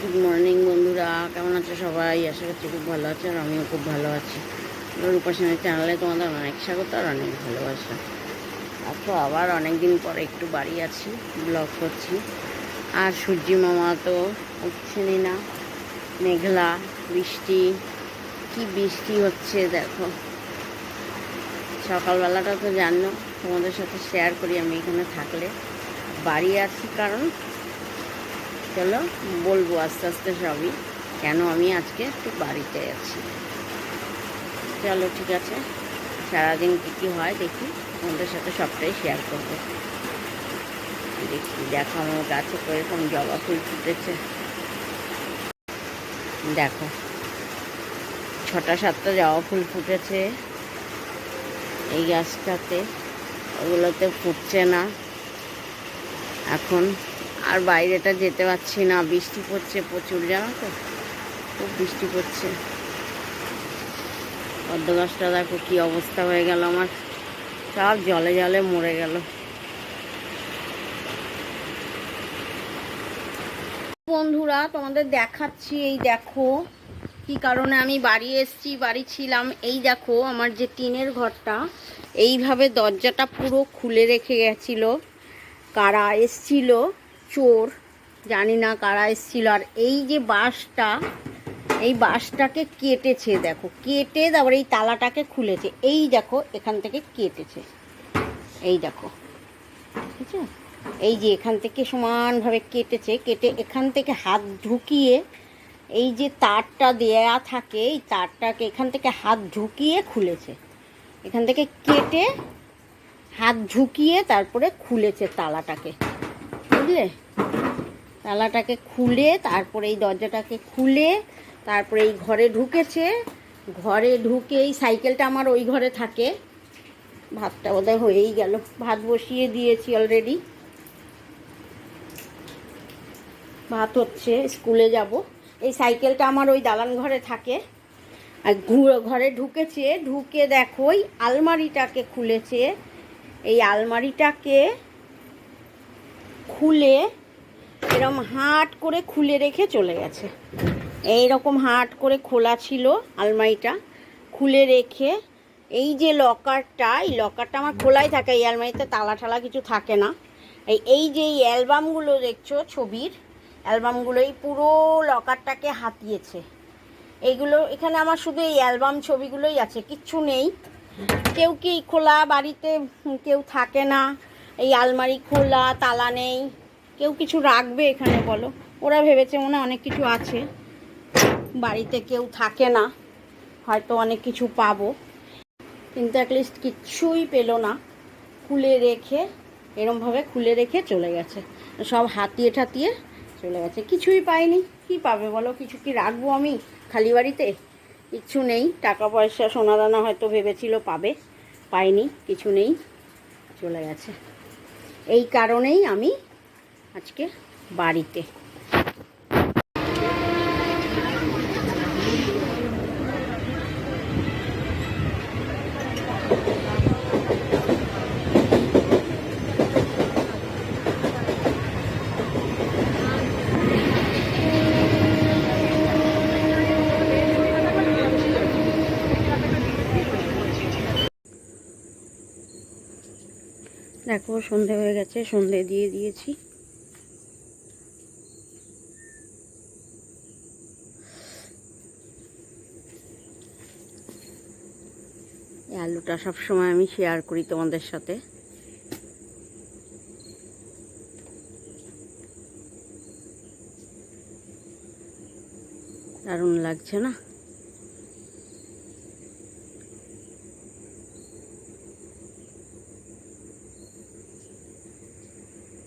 Good morning বন্ধুরা, কেমন আছে সবাই? আশা করছি খুব ভালো আছে, আর আমিও খুব ভালো আছি। রূপাসনের চ্যানেলে তোমাদের অনেক স্বাগত আর অনেক ভালোবাসা। তো আবার অনেক দিন পরে একটু বাড়ি আছি, ব্লগ করছি। আর সূর্যি মামা তো উঠছেনই না, মেঘলা, বৃষ্টি, কি বৃষ্টি হচ্ছে দেখো। সকালবেলাটা তো জানো, তোমাদের সাথে শেয়ার করি আমি এখানে থাকলে। বাড়ি আছি কারণ চলো বলবো আস্তে আস্তে সবই, কেন আমি আজকে একটু বাড়িতে আছি। চলো ঠিক আছে, সারাদিন কী কী হয় দেখি, তোমাদের সাথে সবটাই শেয়ার করবো। দেখি দেখো আমার গাছে কীরকম জবা ফুল ফুটেছে। দেখো 6-7টা জবা ফুল ফুটেছে এই গাছটাতে, ওগুলোতে ফুটছে না এখন। আর বাইরেটা যেতে পারছি না, বৃষ্টি পড়ছে প্রচুর, জানো তো, খুব বৃষ্টি পড়ছে। পদ্ম গাছটা দেখো কি অবস্থা হয়ে গেল আমার, সব জলে জলে মরে গেল। বন্ধুরা তোমাদের দেখাচ্ছি, এই দেখো কি কারণে আমি বাড়ি এসছি, বাড়ি ছিলাম। এই দেখো আমার যে টিনের ঘরটা, এইভাবে দরজাটা পুরো খুলে রেখে গেছিল। কারা এসছিল? চোর, জানি না কারা এসছিল। আর এই যে বাঁশটা, এই বাঁশটাকে কেটেছে দেখো, কেটে তারপরে এই তালাটাকে খুলেছে। এই দেখো এখান থেকে কেটেছে, এই দেখো, ঠিক আছে? এই যে এখান থেকে সমানভাবে কেটেছে, কেটে এখান থেকে হাত ঢুকিয়ে, এই যে তারটা দেয়া থাকে, এই তারটাকে এখান থেকে হাত ঢুকিয়ে খুলেছে। এখান থেকে কেটে হাত ঢুকিয়ে তারপরে খুলেছে তালাটাকে, বুঝলে? তালাটাকে খুলে তারপরে এই দরজাটাকে খুলে তারপরে এই ঘরে ঢুকেছে। ঘরে ঢুকে এই সাইকেলটা আমার ওই ঘরে থাকে। ভাতটা বোধহয় হয়েই গেল, ভাত বসিয়ে দিয়েছি অলরেডি, ভাত হচ্ছে, স্কুলে যাব। এই সাইকেলটা আমার ওই দালান ঘরে থাকে। আর ঘরে ঢুকেছে, ঢুকে দেখো ওই আলমারিটাকে খুলেছে। এই আলমারিটাকে খুলে এরকম হাট করে খুলে রেখে চলে গেছে। এই রকম হাট করে খোলা ছিল আলমারিটা, খুলে রেখে এই যে লকারটা, এই লকারটা আমার খোলাই থাকে, এই আলমারিতে তালা ঠালা কিছু থাকে না। এই যে এই অ্যালবামগুলো দেখছো, ছবির অ্যালবামগুলো, এই পুরো লকারটাকে হাতিয়েছে। এইগুলো এখানে আমার শুধু এই অ্যালবাম ছবিগুলোই আছে, কিচ্ছু নেই। কেউ কি খোলা, বাড়িতে কেউ থাকে না, এই আলমারি খোলা, তালা নেই, কেউ কিছু রাখবে এখানে বলো? ওরা ভেবেছে মনে অনেক কিছু আছে, বাড়িতে কেউ থাকে না, হয়তো অনেক কিছু পাবো, কিন্তু অ্যাটলিস্ট কিচ্ছুই পেলো না। খুলে রেখে এরমভাবে খুলে রেখে চলে গেছে, সব হাতিয়ে ঠাতিয়ে চলে গেছে, কিছুই পাইনি। কি পাবে বলো? কিছু কি রাখবো আমি খালি বাড়িতে? কিচ্ছু নেই, টাকা পয়সা সোনা দানা হয়তো ভেবেছিল পাবে, পাইনি, কিছু নেই, চলে গেছে। এই কারণেই আমি আজকে বাড়িতে। দেখো সন্ধে হয়ে গেছে, সন্ধে দিয়ে দিয়েছি। এই আলুটা সবসময় আমি শেয়ার করি তোমাদের সাথে। দারুণ লাগছে না?